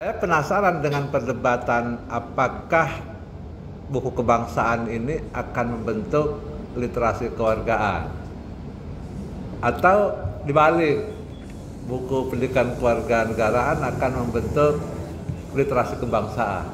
Saya penasaran dengan perdebatan apakah buku kebangsaan ini akan membentuk literasi kewargaan atau dibalik, buku pendidikan kewarganegaraan akan membentuk literasi kebangsaan.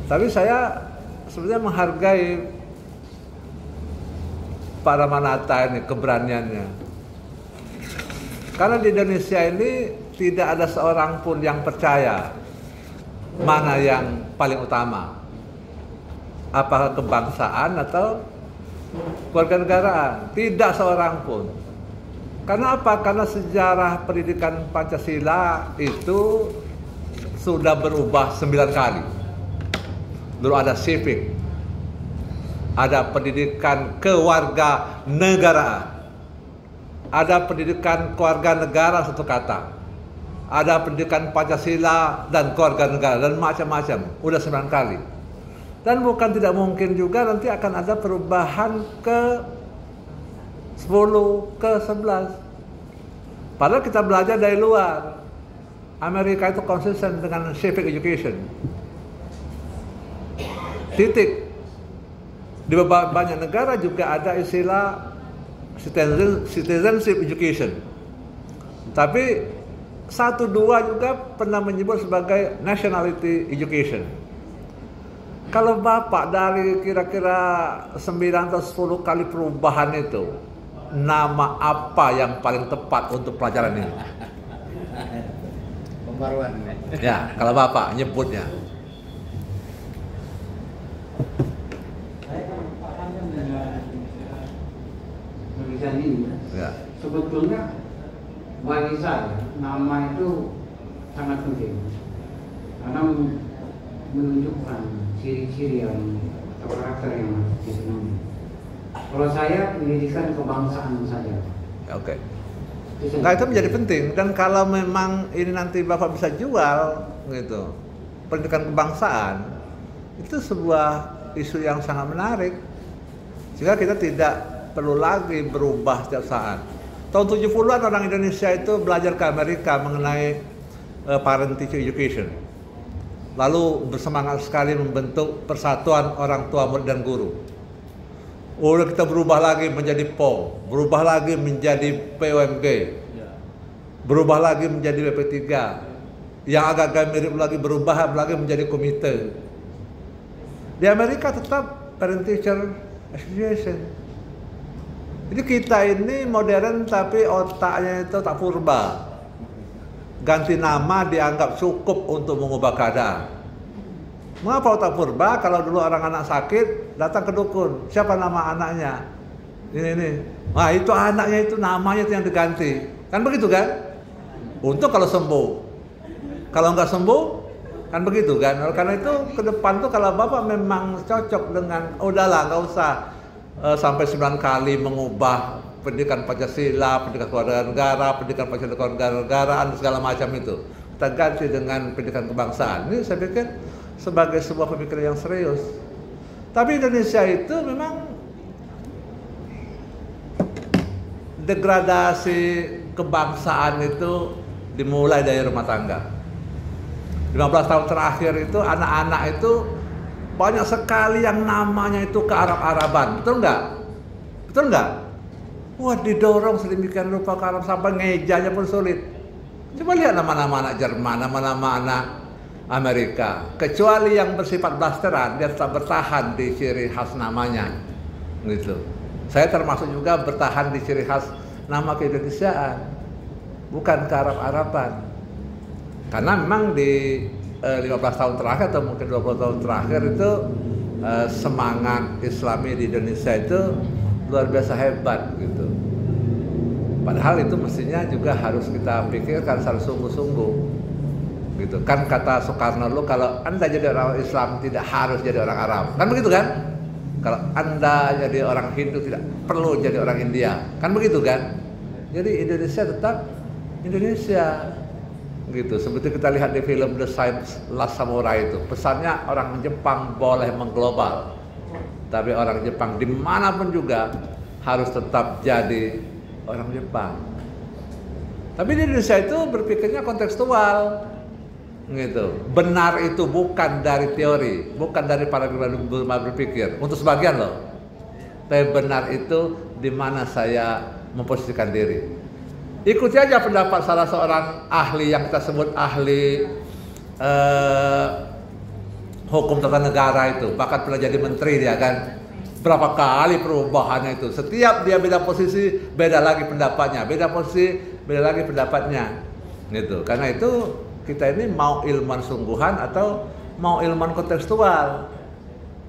Tapi saya sebenarnya menghargai para manata ini, keberaniannya. Karena di Indonesia ini tidak ada seorang pun yang percaya mana yang paling utama, apakah kebangsaan atau kewarganegaraan. Tidak seorang pun. Karena apa? Karena sejarah pendidikan Pancasila itu sudah berubah 9 kali. Dulu ada civic, ada pendidikan kewarganegaraan, ada pendidikan kewarganegara satu kata, ada pendidikan Pancasila dan kewarganegaraan dan macam-macam. Udah 9 kali. Dan bukan tidak mungkin juga nanti akan ada perubahan ke 10, ke 11. Padahal kita belajar dari luar. Amerika itu konsisten dengan civic education. Titik. Di banyak negara juga ada istilah citizenship education. Tapi 1-2 juga pernah menyebut sebagai nationality education. Kalau Bapak dari kira-kira 9 atau 10 kali perubahan itu, nama apa yang paling tepat untuk pelajaran ini? Pembaruan. Ya, kalau Bapak nyebutnya. Saya kan pahamnya dengan tulisan ini. Ya. Sebetulnya bagi saya nama itu sangat penting karena menunjukkan ciri-ciri atau karakter yang harus dipenuhi. Kalau saya pendidikan kebangsaan saja. Oke. Nah, itu menjadi penting, dan kalau memang ini nanti Bapak bisa jual gitu, pendidikan kebangsaan itu sebuah isu yang sangat menarik, sehingga kita tidak perlu lagi berubah setiap saat. Tahun 70-an orang Indonesia itu belajar ke Amerika mengenai parent teacher education, lalu bersemangat sekali membentuk persatuan orang tua murid dan guru. Udah kita berubah lagi menjadi PO, berubah lagi menjadi POMG, berubah lagi menjadi BP3, yang agak-agak mirip lagi berubah lagi menjadi komite. Di Amerika tetap parent teacher association. Jadi kita ini modern tapi otaknya itu tak purba. Ganti nama dianggap cukup untuk mengubah keadaan. Mengapa otak purba? Kalau dulu orang anak sakit datang ke dukun, siapa nama anaknya? Ini. Nah itu anaknya, itu namanya itu yang diganti. Kan begitu kan? Untuk kalau sembuh. Kalau nggak sembuh, kan begitu kan? Karena itu ke depan tuh kalau Bapak memang cocok dengan, udahlah nggak usah sampai 9 kali mengubah pendidikan Pancasila, pendidikan kewarganegaraan, pendidikan Pancasila kewarganegaraan segala macam itu. Kita ganti dengan pendidikan kebangsaan. Ini saya pikir sebagai sebuah pemikiran yang serius. Tapi Indonesia itu memang degradasi kebangsaan itu dimulai dari rumah tangga. 15 tahun terakhir itu anak-anak itu banyak sekali yang namanya itu ke Arab-Araban. Betul nggak? Betul nggak? Wah, didorong sedemikian rupa ke Arab sampai ngejanya pun sulit. Coba lihat nama-nama anak Jerman, nama-nama anak Amerika. Kecuali yang bersifat blasteran, dia tetap bertahan di ciri khas namanya. Gitu. Saya termasuk juga bertahan di ciri khas nama keindonesiaan, bukan ke Arab-Araban. Karena memang di 15 tahun terakhir atau mungkin 20 tahun terakhir itu semangat Islami di Indonesia itu luar biasa hebat gitu. Padahal itu mestinya juga harus kita pikirkan secara sungguh-sungguh gitu. Kan kata Soekarno dulu, kalau Anda jadi orang Islam tidak harus jadi orang Arab. Kan begitu kan? Kalau Anda jadi orang Hindu tidak perlu jadi orang India. Kan begitu kan? Jadi Indonesia tetap Indonesia. Gitu, seperti kita lihat di film The Last Samurai itu, pesannya orang Jepang boleh mengglobal, tapi orang Jepang dimanapun juga harus tetap jadi orang Jepang. Tapi di Indonesia itu berpikirnya kontekstual, gitu. Benar itu bukan dari teori, bukan dari paradigma berpikir. Untuk sebagian loh, tapi benar itu di mana saya memposisikan diri. Ikuti aja pendapat salah seorang ahli yang kita sebut ahli hukum tata negara itu, bahkan pernah jadi menteri dia kan. Berapa kali perubahannya itu, setiap dia beda posisi beda lagi pendapatnya, beda posisi beda lagi pendapatnya, gitu. Karena itu kita ini mau ilmuwan sungguhan atau mau ilmuwan kontekstual.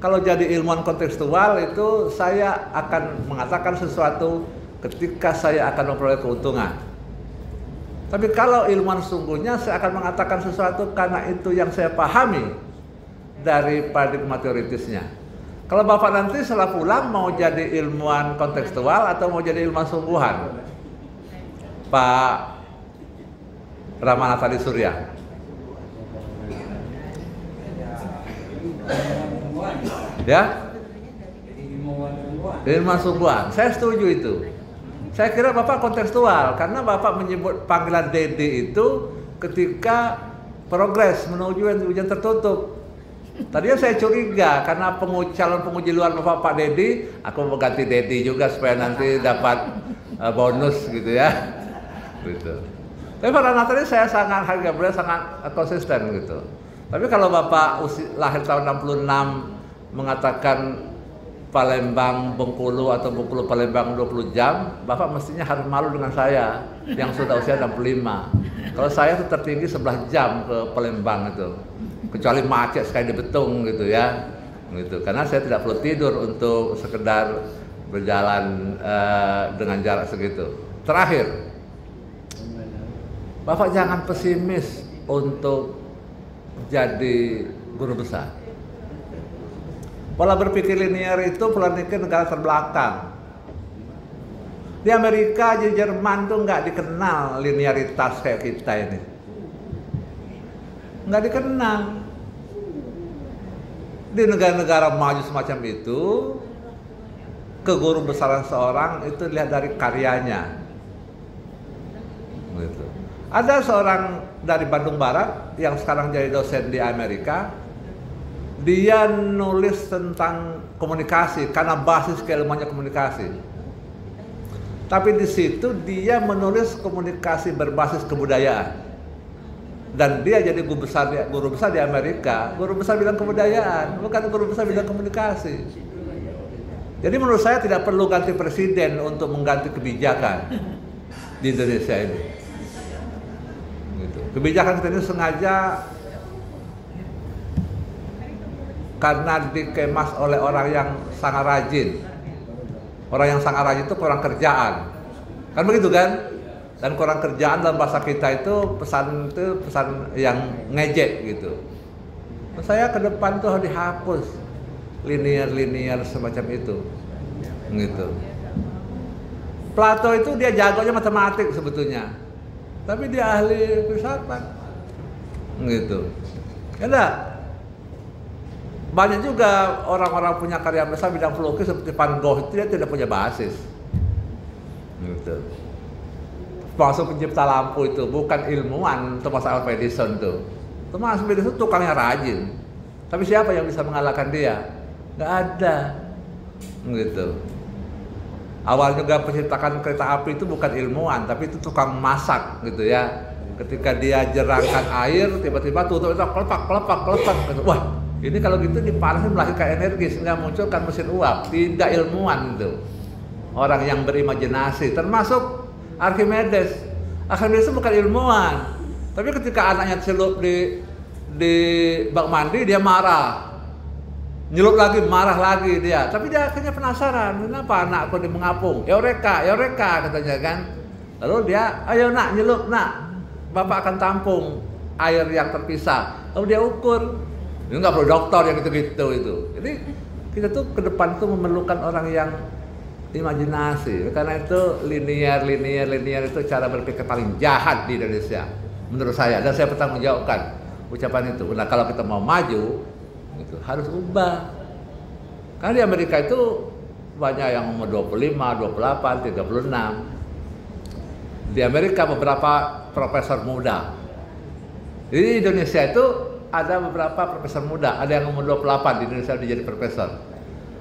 Kalau jadi ilmuwan kontekstual itu saya akan mengatakan sesuatu ketika saya akan memperoleh keuntungan. Tapi kalau ilmuwan sungguhnya saya akan mengatakan sesuatu karena itu yang saya pahami dari paradigma teoritisnya. Kalau Bapak nanti setelah pulang mau jadi ilmuwan kontekstual atau mau jadi ilmuwan sungguhan? Pak Ramanatha di Surya. Ya? Ilmuwan sungguhan. Saya setuju itu. Saya kira Bapak kontekstual karena Bapak menyebut panggilan Dedi itu ketika progres menuju ujian tertutup. Tadinya saya curiga karena calon penguji luar Bapak Pak Dedi, aku mau ganti Dedi juga supaya nanti dapat bonus gitu ya. Gitu. Tapi pada nanti saya sangat harga beliau sangat konsisten gitu. Tapi kalau Bapak lahir tahun 66 mengatakan Palembang Bengkulu atau Bengkulu Palembang 20 jam, Bapak mestinya harus malu dengan saya yang sudah usia 65. Kalau saya itu tertinggi 11 jam ke Palembang itu. Kecuali macet sekali di Betung gitu ya, gitu. Karena saya tidak perlu tidur untuk sekedar berjalan dengan jarak segitu. Terakhir, Bapak jangan pesimis untuk jadi guru besar. Pola berpikir linear itu pola pikir negara terbelakang. Di Amerika, di Jerman tuh nggak dikenal linearitas kayak kita ini. Nggak dikenal. Di negara-negara maju semacam itu, keguru besaran seorang itu dilihat dari karyanya. Gitu. Ada seorang dari Bandung Barat yang sekarang jadi dosen di Amerika. Dia nulis tentang komunikasi karena basis keilmuannya komunikasi. Tapi di situ dia menulis komunikasi berbasis kebudayaan. Dan dia jadi guru besar di Amerika, guru besar bidang kebudayaan, bukan guru besar bidang komunikasi. Jadi menurut saya tidak perlu ganti presiden untuk mengganti kebijakan di Indonesia ini. Gitu. Kebijakan kita ini sengaja karena dikemas oleh orang yang sangat rajin. Orang yang sangat rajin itu kurang kerjaan, kan begitu kan? Dan kurang kerjaan dalam bahasa kita itu pesan yang ngejek gitu. Saya ke depan tuh harus dihapus linear semacam itu, gitu. Plato itu dia jagonya matematik sebetulnya, tapi dia ahli filsafat, gitu. Ada banyak juga orang-orang punya karya besar bidang pelukis seperti Van Gogh itu dia tidak punya basis, gitu. Masuk pencipta lampu itu bukan ilmuwan Thomas Alva Edison tuh. Thomas Alva Edison tukangnya rajin. Tapi siapa yang bisa mengalahkan dia? Nggak ada. Gitu. Awal juga penciptakan kereta api itu bukan ilmuwan, tapi itu tukang masak gitu ya. Ketika dia jerangkan air, tiba-tiba tutup itu kelepak gitu. Wah, ini kalau gitu dipanasin melahirkan energi sehingga munculkan mesin uap. Tidak ilmuwan itu. Orang yang berimajinasi, termasuk Archimedes itu bukan ilmuwan, tapi ketika anaknya celup di bak mandi dia marah, nyelup lagi marah lagi dia, tapi dia akhirnya penasaran, kenapa anakku di mengapung, Eureka katanya kan, lalu dia ayo nak nyelup nak, bapak akan tampung air yang terpisah, lalu dia ukur, ini nggak perlu dokter yang gitu-gitu itu, jadi kita tuh ke depan tuh memerlukan orang yang imajinasi. Karena itu linear itu cara berpikir paling jahat di Indonesia menurut saya, dan saya bertanggungjawabkan ucapan itu. Nah, kalau kita mau maju itu harus ubah. Karena di Amerika itu banyak yang umur 25, 28, 36. Di Amerika beberapa profesor muda. Di Indonesia itu ada beberapa profesor muda, ada yang umur 28 di Indonesia dia jadi profesor.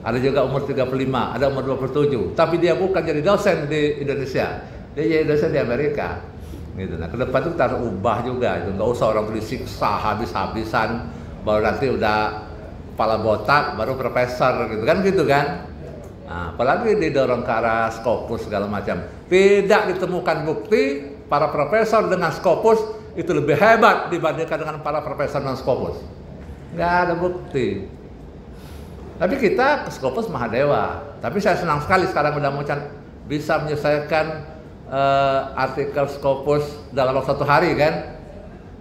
Ada juga umur 35, ada umur 27. Tapi dia bukan jadi dosen di Indonesia. Dia jadi dosen di Amerika. Gitu. Nah, ke depan itu kita harus ubah juga itu. Enggak usah orang disiksa habis-habisan baru nanti udah kepala botak baru profesor gitu kan. Nah, apalagi didorong ke arah Scopus segala macam. Tidak ditemukan bukti para profesor dengan Scopus itu lebih hebat dibandingkan dengan para profesor non Scopus. Nggak ada bukti. Tapi kita ke Scopus Mahadewa. Tapi saya senang sekali sekarang udah bisa menyelesaikan artikel Scopus dalam waktu 1 hari kan.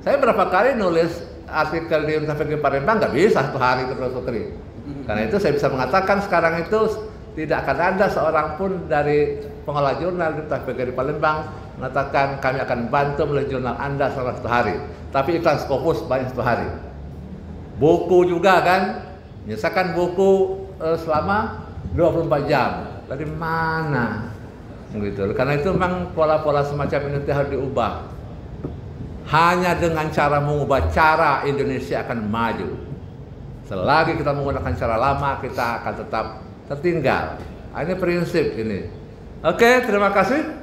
Saya berapa kali nulis artikel di Universitas Palembang nggak bisa 1 hari terus. Karena itu saya bisa mengatakan sekarang itu tidak akan ada seorang pun dari pengelola jurnal di TPGRI Palembang mengatakan kami akan bantu menulis jurnal Anda selama 1 hari. Tapi iklan Scopus banyak 1 hari. Buku juga kan, menyelesaikan buku selama 24 jam. Dari mana? Gitu. Karena itu memang pola-pola semacam ini harus diubah. Hanya dengan cara mengubah cara Indonesia akan maju. Selagi kita menggunakan cara lama, kita akan tetap tertinggal. Ini prinsip ini. Oke, terima kasih.